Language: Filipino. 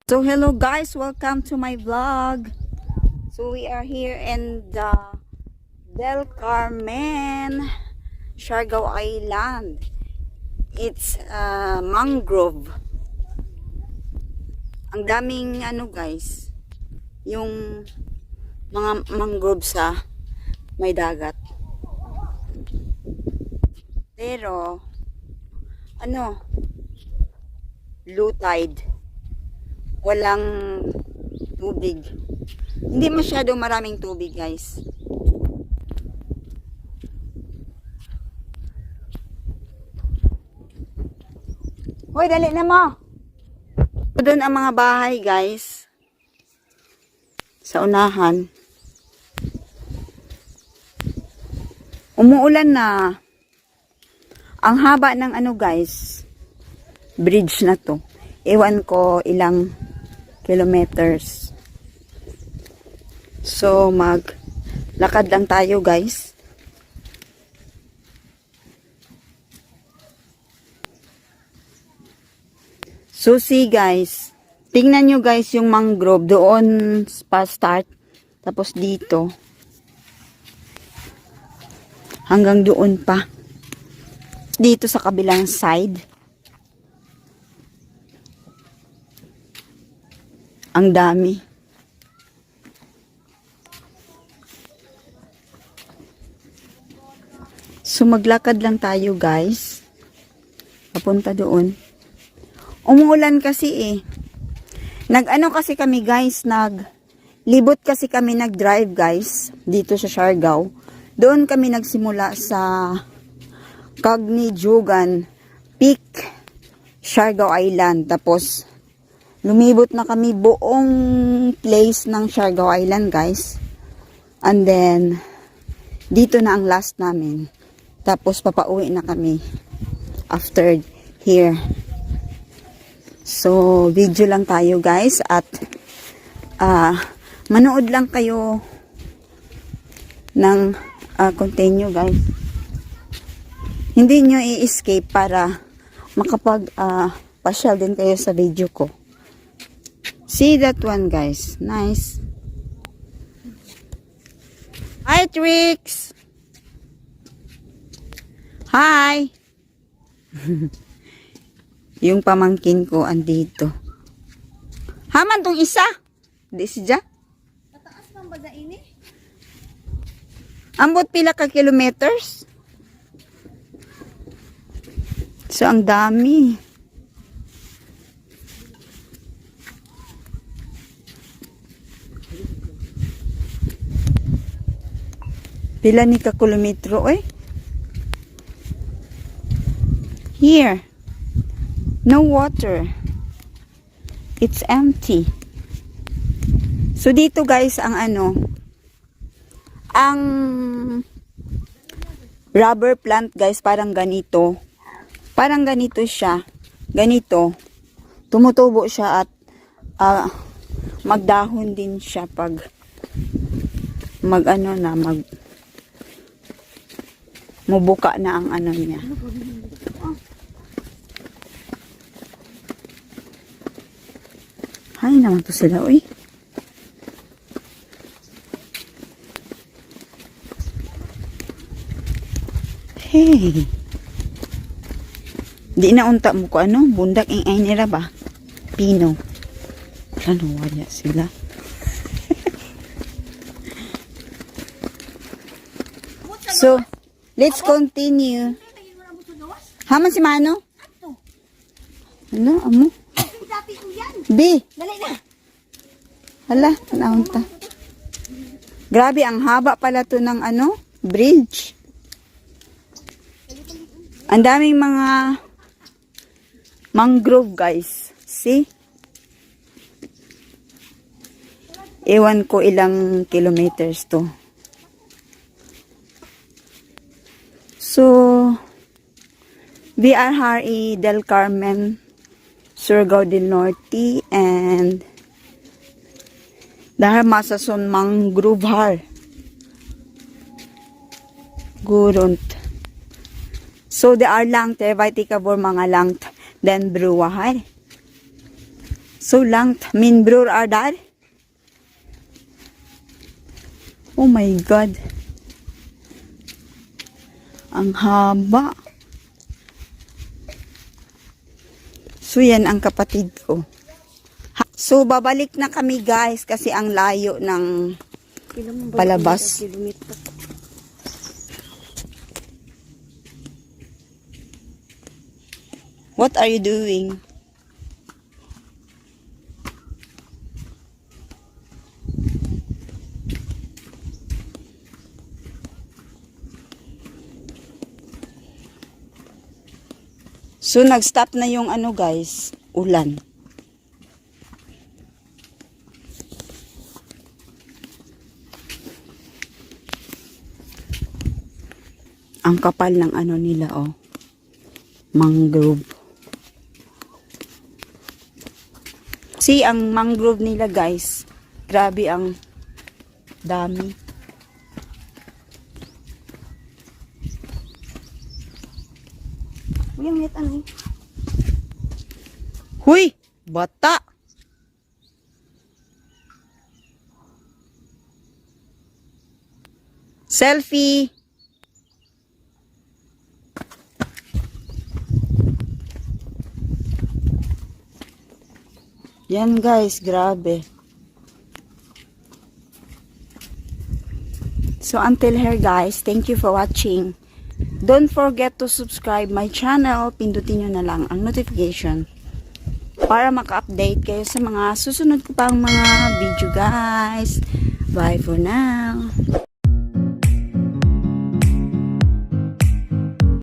So hello guys, welcome to my vlog. So we are here in the Del Carmen, Siargao Island. It's mangrove. Ang daming guys, yung mga mangrove sa may dagat. Pero low tide. Walang tubig. Hindi masyado maraming tubig, guys. Hoy, dali na mo. Doon ang mga bahay, guys. Sa unahan. Umuulan na. Ang haba ng guys. Bridge na to. Ewan ko ilang kilometers. So, maglakad lang tayo, guys. So, see, guys. Tingnan nyo, guys, yung mangrove. Doon pa start. Tapos dito. Hanggang doon pa. Dito sa kabilang side. Ang dami. So, maglakad lang tayo, guys. Papunta doon. Umuulan kasi eh. Nag-ano kasi kami, guys. Naglibot kasi kami nag-drive, guys. Dito sa Siargao. Doon kami nagsimula sa Cagnijugan Peak, Siargao Island. Tapos, lumibot na kami buong place ng Siargao Island, guys. And then, dito na ang last namin. Tapos, papauwi na kami after here. So, video lang tayo, guys. At, manood lang kayo ng continue, guys. Hindi nyo i-escape para pasyal din kayo sa video ko. See that one, guys. Nice. Hi, Trix. Hi. Yung pamangkin ko andito. Haman tong isa. Di siya. Tataas man ba ini? Ambot pila ka kilometers. So, ang dami. Pila ni ka kilometro, eh? Here. No water. It's empty. So, dito guys, ang ang rubber plant, guys, parang ganito. Parang ganito siya. Ganito. Tumutubo siya at magdahon din siya pag mubuka na ang niya. Hay naman to sila, uy. Hey. Di na unta mo ko bundak ay nila ba? Pino. Wala sila. So, let's continue. Haman si Mano? Amo? B. Dali na. Hala, tanawon ta. Grabe, ang haba pala to ng bridge. Ang daming mga mangrove, guys. See? Ewan ko ilang kilometers to. So, we are here Del Carmen, Surigao del Norte, and dahil masason mangrove har. Gurunt. So, they are langt, vaitikabor mga langt, den bruwa har. So langt min bror är där. Oh my God. Ang haba. So yan ang kapatid ko. So babalik na kami guys kasi ang layo ng palabas. What are you doing? So, nag-stop na yung ano guys, ulan. Ang kapal ng ano nila, oh. Mangrove. See, ang mangrove nila guys, grabe ang dami. Yung net ano eh. Huy! Bata! Selfie! Yan guys, grabe. So until here guys, thank you for watching. Don't forget to subscribe my channel. Pindutin nyo na lang ang notification para maka-update kayo sa mga susunod ko pang mga video guys. Bye for now.